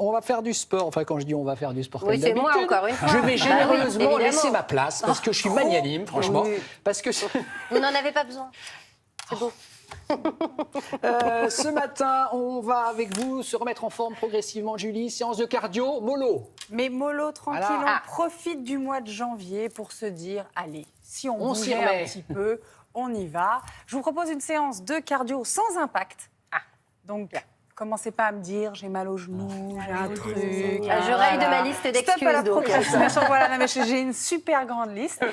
on va faire du sport. Enfin, quand je dis on va faire du sport, Oui, comme c'est moi d'habitude, encore une fois. je vais Bah oui, généreusement évidemment. laisser ma place parce que je suis magnanime, franchement. Oui. Parce que Vous n'en avez pas besoin. C'est beau. ce matin, on va avec vous se remettre en forme progressivement, Julie. Séance de cardio, mollo. Mais mollo, tranquille, Voilà. on profite du mois de janvier pour se dire, allez, si on s'y bougeait remet. un petit peu, on y va. Je vous propose une séance de cardio sans impact. Donc, commencez pas à me dire, j'ai mal au genou, j'ai un truc. Je raye de ma liste Stop d'excuses. à la donc. procrastination. Voilà, non, mais j'ai une super grande liste.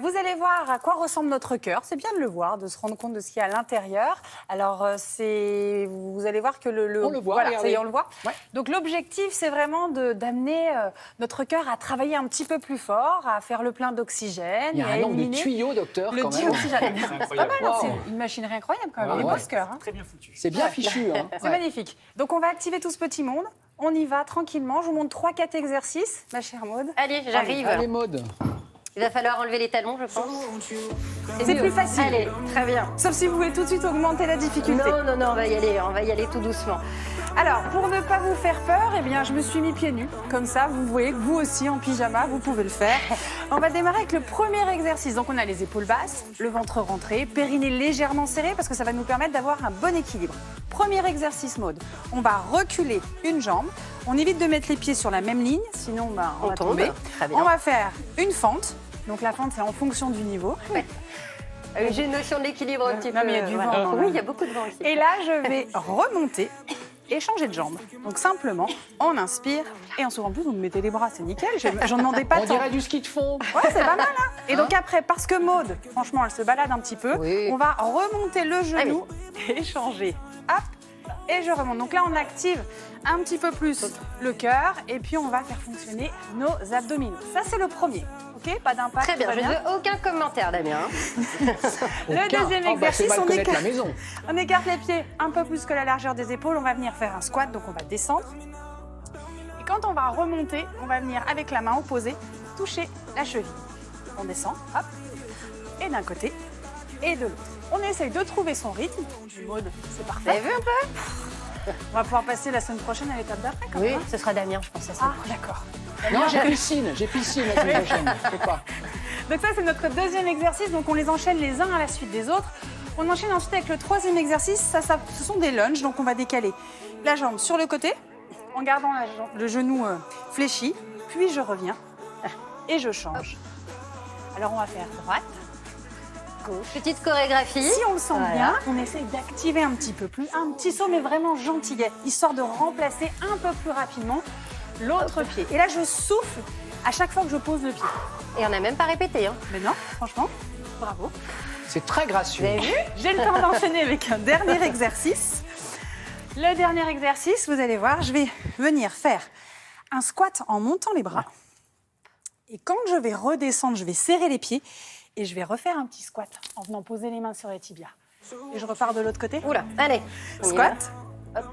Vous allez voir à quoi ressemble notre cœur. C'est bien de le voir, de se rendre compte de ce qu'il y a à l'intérieur. Alors, vous allez voir que On le voit, voilà, regardez. ça y est, on le voit. Ouais. Donc, l'objectif, c'est vraiment d'amener notre cœur à travailler un petit peu plus fort, à faire le plein d'oxygène. Il y a et à un nombre de éliminer tuyaux, docteur, le quand même. dioxygène. C'est pas mal, hein, Wow. c'est une machinerie incroyable quand même. Ah Il est ouais. beau ce cœur. Hein. Très bien foutu. C'est bien fichu. Hein. C'est magnifique. Donc, on va activer tout ce petit monde. On y va tranquillement. Je vous montre 3-4 exercices, ma chère Maude. Allez, j'arrive. Allez, mode. Il va falloir enlever les talons, je pense. C'est mieux. plus facile. Allez, très bien. Sauf si vous voulez tout de suite augmenter la difficulté. Non, on va y aller tout doucement. Alors, pour ne pas vous faire peur, eh bien, je me suis mis pieds nus. Comme ça, vous voyez que vous aussi, en pyjama, vous pouvez le faire. On va démarrer avec le premier exercice. Donc, on a les épaules basses, le ventre rentré, périnée légèrement serré parce que ça va nous permettre d'avoir un bon équilibre. Premier exercice mode. On va reculer une jambe. On évite de mettre les pieds sur la même ligne, sinon on va tombe. tomber. Très bien. On va faire une fente. Donc, la fente, c'est en fonction du niveau. J'ai une notion de l'équilibre un petit Non, peu. mais il y a du voilà. vent, non, Oui, là. il y a beaucoup de vent ici. Et là, je vais remonter et changer de jambe. Donc simplement, on inspire et on s'ouvre. En plus, vous me mettez les bras, c'est nickel. J'en demandais pas On tant. dirait du ski de fond. Ouais, c'est pas mal. Hein. Et donc après, parce que Maude, franchement, elle se balade un petit peu, Oui. on va remonter le genou et changer. Hop, et je remonte. Donc là, on active un petit peu plus le cœur et puis on va faire fonctionner nos abdominaux. Ça, c'est le premier. Ok, pas d'impact. Très bien, tout je va ne veux aucun commentaire, Damien. Le Aucun. deuxième Oh, bah, c'est exercice, mal on connaître écarte. la maison. On écarte les pieds un peu plus que la largeur des épaules. On va venir faire un squat, donc on va descendre. Et quand on va remonter, on va venir avec la main opposée toucher la cheville. On descend, hop, et d'un côté et de l'autre. On essaye de trouver son rythme. Maude, c'est Vous parfait. avez vu un peu? On va pouvoir passer la semaine prochaine à l'étape d'après quand Oui, même. ce sera Damien, je pense. Ah, d'accord. Non, j'ai piscine la semaine prochaine. Je sais pas. Donc ça, c'est notre deuxième exercice. Donc on les enchaîne les uns à la suite des autres. On enchaîne ensuite avec le troisième exercice. Ce sont des lunges. Donc on va décaler la jambe sur le côté en gardant le genou fléchi. Puis je reviens et je change. Alors on va faire droite, gauche. Petite chorégraphie. Si on le sent Voilà. bien, on essaye d'activer un petit peu plus. Un petit saut, mais vraiment gentillet, histoire de remplacer un peu plus rapidement l'autre pied. Et là, je souffle à chaque fois que je pose le pied. Et on n'a même pas répété. Hein. Mais non, franchement, bravo. C'est très gracieux. Vous avez vu? J'ai le temps d'enchaîner avec un dernier exercice. Le dernier exercice, vous allez voir, je vais venir faire un squat en montant les bras. Et quand je vais redescendre, je vais serrer les pieds et je vais refaire un petit squat en venant poser les mains sur les tibias. Et je repars de l'autre côté. Oula, allez. on y Squat. Hop.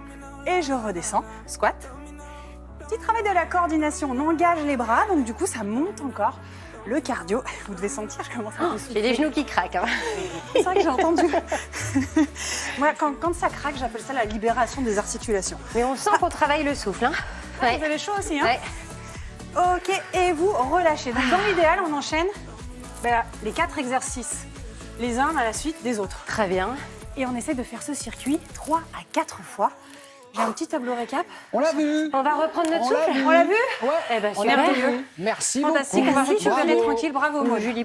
Et je redescends. Squat. Petit travail de la coordination. On engage les bras, donc du coup, ça monte encore. Le cardio, vous devez sentir, je commence à va. me J'ai les genoux qui craquent. Hein. C'est vrai que j'ai entendu. Moi, quand ça craque, j'appelle ça la libération des articulations. Mais on sent qu'on travaille le souffle. Hein. Ouais. Vous avez chaud aussi, hein? Ouais. Ok, et vous relâchez. Donc, dans l'idéal, on enchaîne les 4 exercices, les uns à la suite des autres. Très bien. Et on essaie de faire ce circuit 3 à 4 fois. J'ai un petit tableau récap. On l'a vu. On va reprendre notre On l'a souffle. vu. On l'a vu? Ouais. Eh ben, On super. l'a vu. Merci beaucoup. Fantastique, on va récupérer Bravo. tranquille. Bravo, Maud. Julie.